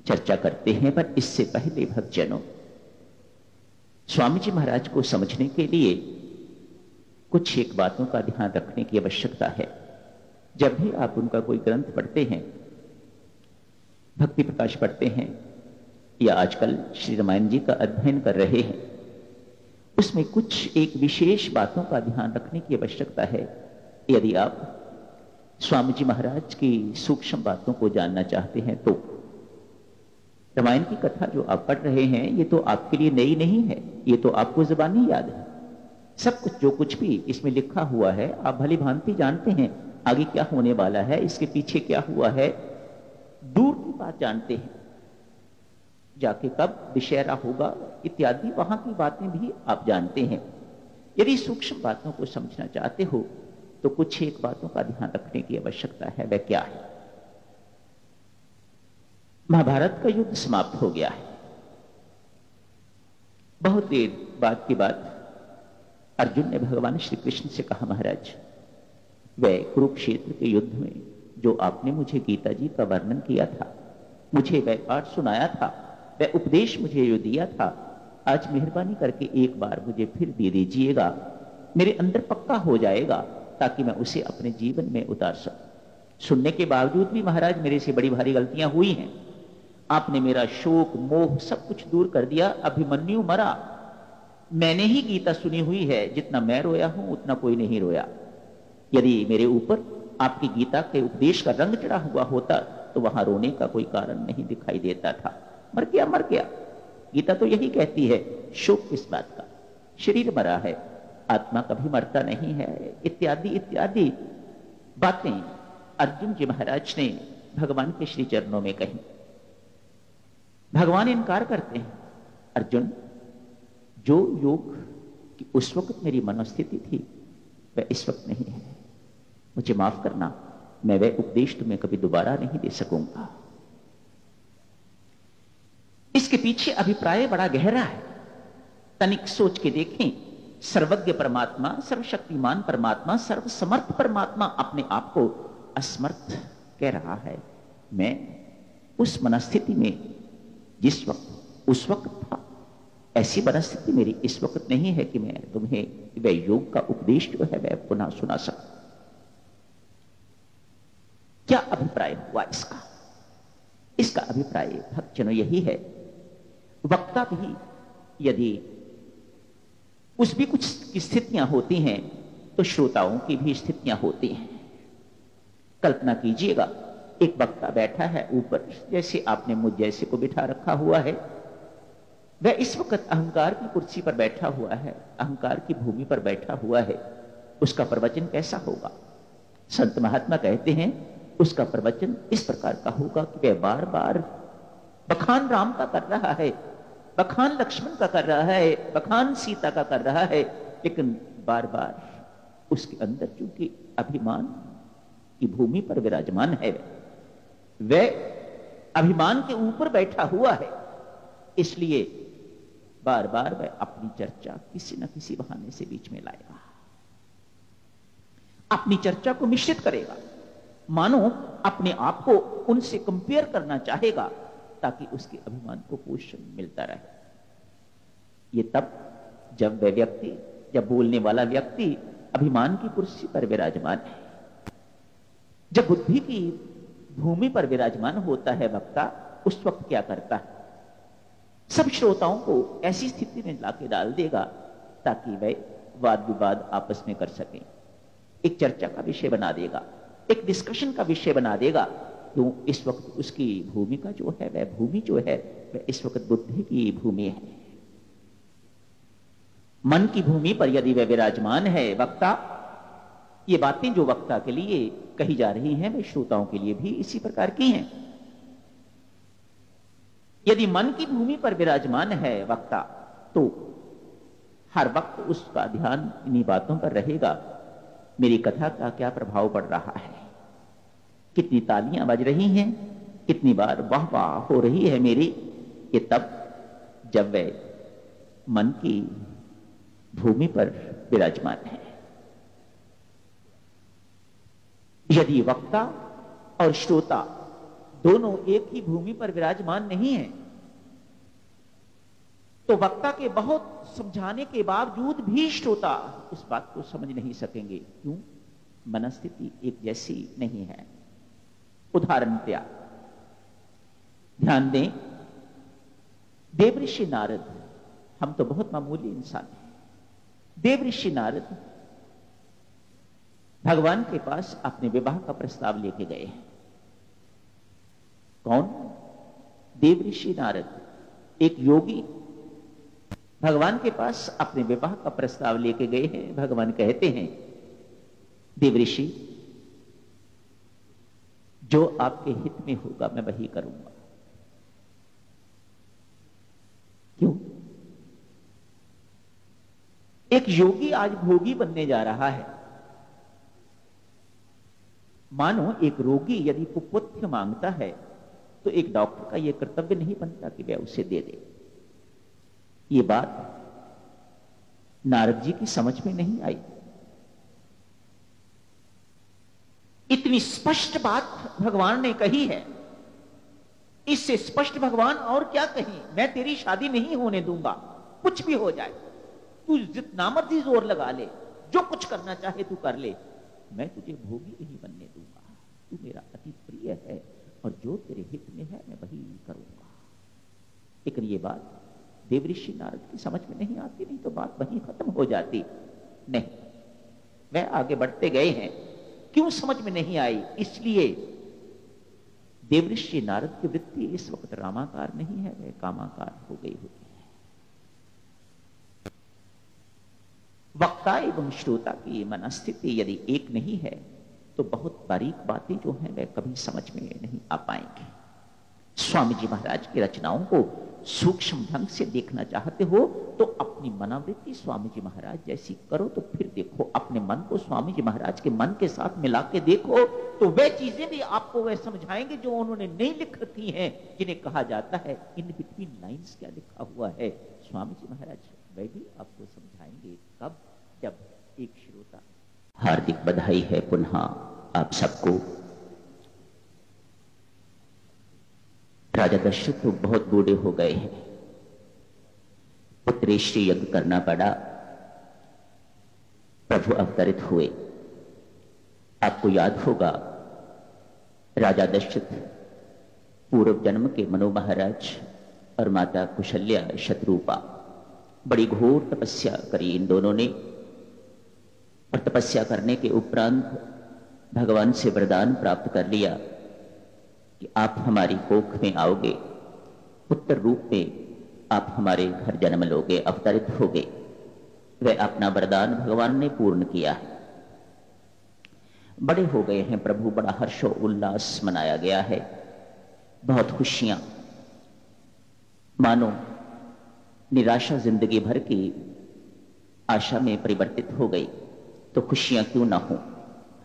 चर्चा करते हैं, पर इससे पहले भक्तजनों, स्वामी जी महाराज को समझने के लिए कुछ एक बातों का ध्यान रखने की आवश्यकता है। जब भी आप उनका कोई ग्रंथ पढ़ते हैं, भक्ति प्रकाश पढ़ते हैं या आजकल श्री रामायण जी का अध्ययन कर रहे हैं, उसमें कुछ एक विशेष बातों का ध्यान रखने की आवश्यकता है। यदि आप स्वामी जी महाराज की सूक्ष्म बातों को जानना चाहते हैं तो रामायण की कथा जो आप पढ़ रहे हैं, ये तो आपके लिए नई नहीं है, ये तो आपको ज़बानी याद है। सब कुछ जो कुछ भी इसमें लिखा हुआ है आप भली भांति जानते हैं। आगे क्या होने वाला है, इसके पीछे क्या हुआ है, दूर की बात जानते हैं। जाके कब दशहरा होगा इत्यादि वहां की बातें भी आप जानते हैं। यदि सूक्ष्म बातों को समझना चाहते हो तो कुछ एक बातों का ध्यान रखने की आवश्यकता है। वह क्या है? महाभारत का युद्ध समाप्त हो गया है। बहुत देर बाद की बात अर्जुन ने भगवान श्री कृष्ण से कहा, महाराज, वह कुरुक्षेत्र के युद्ध में जो आपने मुझे गीता जी का वर्णन किया था, मुझे वह पाठ सुनाया था, वह उपदेश मुझे जो दिया था, आज मेहरबानी करके एक बार मुझे फिर दे दीजिएगा। मेरे अंदर पक्का हो जाएगा ताकि मैं उसे अपने जीवन में उतार सकूं। सुनने के बावजूद भी महाराज मेरे से बड़ी भारी गलतियां हुई हैं। आपने मेरा शोक मोह सब कुछ दूर कर दिया। अभिमन्यु मरा, मैंने ही गीता सुनी हुई है, जितना मैं रोया हूं उतना कोई नहीं रोया। यदि मेरे ऊपर आपकी गीता के उपदेश का रंग चढ़ा हुआ होता तो वहां रोने का कोई कारण नहीं दिखाई देता था। मर गया, मर गया। गीता तो यही कहती है, शोक किस बात का, शरीर मरा है, आत्मा कभी मरता नहीं है, इत्यादि इत्यादि बातें अर्जुन जी महाराज ने भगवान के श्री चरणों में कही। भगवान इनकार करते हैं, अर्जुन, जो योग की उस वक्त मेरी मनोस्थिति थी वह इस वक्त नहीं है, मुझे माफ करना, मैं वह उपदेश तुम्हें कभी दोबारा नहीं दे सकूंगा। इसके पीछे अभिप्राय बड़ा गहरा है, तनिक सोच के देखें। सर्वज्ञ परमात्मा, सर्वशक्तिमान परमात्मा, सर्वसमर्थ परमात्मा अपने आप को असमर्थ कह रहा है। मैं उस मनस्थिति में जिस वक्त उस वक्त था, ऐसी मनस्थिति मेरी इस वक्त नहीं है कि मैं तुम्हें वह योग का उपदेश जो है वह पुनः सुना सकूं। क्या अभिप्राय हुआ इसका? इसका अभिप्राय भक्तजनों यही है, वक्ता भी यदि उस भी कुछ की स्थितियां होती हैं तो श्रोताओं की भी स्थितियां होती हैं। कल्पना कीजिएगा, एक वक्ता बैठा है ऊपर, जैसे आपने मुझ जैसे को बिठा रखा हुआ है, वह इस वक्त अहंकार की कुर्सी पर बैठा हुआ है, अहंकार की भूमि पर बैठा हुआ है। उसका प्रवचन कैसा होगा? संत महात्मा कहते हैं उसका प्रवचन इस प्रकार का होगा कि वह बार बार बखान राम का कर रहा है, बखान लक्ष्मण का कर रहा है, बखान सीता का कर रहा है, लेकिन बार बार उसके अंदर चूंकि अभिमान की भूमि पर विराजमान है, वह अभिमान के ऊपर बैठा हुआ है, इसलिए बार बार वह अपनी चर्चा किसी न किसी बहाने से बीच में लाएगा, अपनी चर्चा को मिश्रित करेगा, मानो अपने आप को उनसे कंपेयर करना चाहेगा ताकि उसके अभिमान को पोषण मिलता रहे। ये तब जब वह व्यक्ति, जब बोलने वाला व्यक्ति अभिमान की कुर्सी पर विराजमान है। जब बुद्धि की भूमि पर विराजमान होता है वक्ता, उस वक्त क्या करता है? सब श्रोताओं को ऐसी स्थिति में लाके डाल देगा ताकि वह वाद विवाद आपस में कर सकें, एक चर्चा का विषय बना देगा, एक डिस्कशन का विषय बना देगा। तो इस वक्त उसकी भूमिका जो है, वह भूमि जो है वह इस वक्त बुद्धि की भूमि है। मन की भूमि पर यदि वह विराजमान है वक्ता, ये बातें जो वक्ता के लिए कही जा रही हैं वे श्रोताओं के लिए भी इसी प्रकार की हैं। यदि मन की भूमि पर विराजमान है वक्ता, तो हर वक्त उसका ध्यान इन्हीं बातों पर रहेगा, मेरी कथा का क्या प्रभाव पड़ रहा है, कितनी तालियां बज रही हैं, कितनी बार वाह वाह हो रही है मेरी। ये तब जब वह मन की भूमि पर विराजमान है। यदि वक्ता और श्रोता दोनों एक ही भूमि पर विराजमान नहीं है। तो वक्ता के बहुत समझाने के बावजूद भी श्रोता इस बात को समझ नहीं सकेंगे। क्यों? मनस्थिति एक जैसी नहीं है। उदाहरण दिया, ध्यान दें, देवऋषि नारद, हम तो बहुत मामूली इंसान हैं। देवऋषि नारद भगवान के पास अपने विवाह का प्रस्ताव लेके गए हैं। कौन? देवऋषि नारद, एक योगी भगवान के पास अपने विवाह का प्रस्ताव लेके गए हैं। भगवान कहते हैं, देवऋषि, जो आपके हित में होगा मैं वही करूंगा। क्यों? एक योगी आज भोगी बनने जा रहा है। मानो एक रोगी यदि कुपोथ्य मांगता है तो एक डॉक्टर का यह कर्तव्य नहीं बनता कि वह उसे दे दे। ये बात नारद जी की समझ में नहीं आई। इतनी स्पष्ट बात भगवान ने कही है, इससे स्पष्ट भगवान और क्या कहें? मैं तेरी शादी नहीं होने दूंगा, कुछ भी हो जाए, तू जितना मर्जी जोर लगा ले, जो कुछ करना चाहे तू कर ले, मैं तुझे भोगी नहीं बनने दूंगा। तू मेरा अति प्रिय है और जो तेरे हित में है मैं वही करूंगा। लेकिन ये बात देवऋषि नारद की समझ में नहीं आती, नहीं तो बात वहीं खत्म हो जाती। नहीं, वह आगे बढ़ते गए हैं। क्यों समझ में नहीं आई? इसलिए देवऋषि नारद की वृत्ति इस वक्त रामाकार नहीं है, वह कामाकार हो गई होती है। वक्ता एवं श्रोता की मनस्थिति यदि एक नहीं है तो बहुत बारीक बातें जो हैं वह कभी समझ में नहीं आ पाएंगे। स्वामी जी महाराज की रचनाओं को सूक्ष्म ढंग से देखना चाहते हो तो अपनी मनोवृत्ति स्वामी जी महाराज जैसी करो, तो फिर देखो अपने मन को स्वामी जी महाराज के मन के साथ मिला के देखो, तो वह चीजें भी आपको वह समझाएंगे जो उन्होंने नहीं लिख रखी हैं, जिन्हें कहा जाता है इन बिटवीन लाइंस क्या लिखा हुआ है। स्वामी जी महाराज वह भी आपको समझाएंगे। कब? जब एक श्रोता। हार्दिक बधाई है पुनः आप सबको। राजा दशरथ तो बहुत बूढ़े हो गए हैं, पुत्रेष्टि यज्ञ करना पड़ा, प्रभु अवतरित हुए। आपको याद होगा राजा दशरथ पूर्व जन्म के मनु महाराज और माता कुशल्या शत्रुपा बड़ी घोर तपस्या करी इन दोनों ने, और तपस्या करने के उपरांत भगवान से वरदान प्राप्त कर लिया कि आप हमारी कोख में आओगे, पुत्र रूप में आप हमारे घर जन्म लोगे, अवतरित होगे। वह अपना वरदान भगवान ने पूर्ण किया है। बड़े हो गए हैं प्रभु, बड़ा हर्षो उल्लास मनाया गया है, बहुत खुशियां। मानो निराशा जिंदगी भर की आशा में परिवर्तित हो गई, तो खुशियां क्यों ना हो।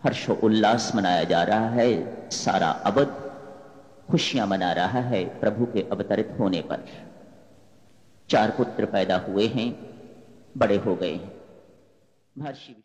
हर्षो उल्लास मनाया जा रहा है, सारा अवध खुशियां मना रहा है प्रभु के अवतरित होने पर। 4 पुत्र पैदा हुए हैं, बड़े हो गए हैं। महर्षि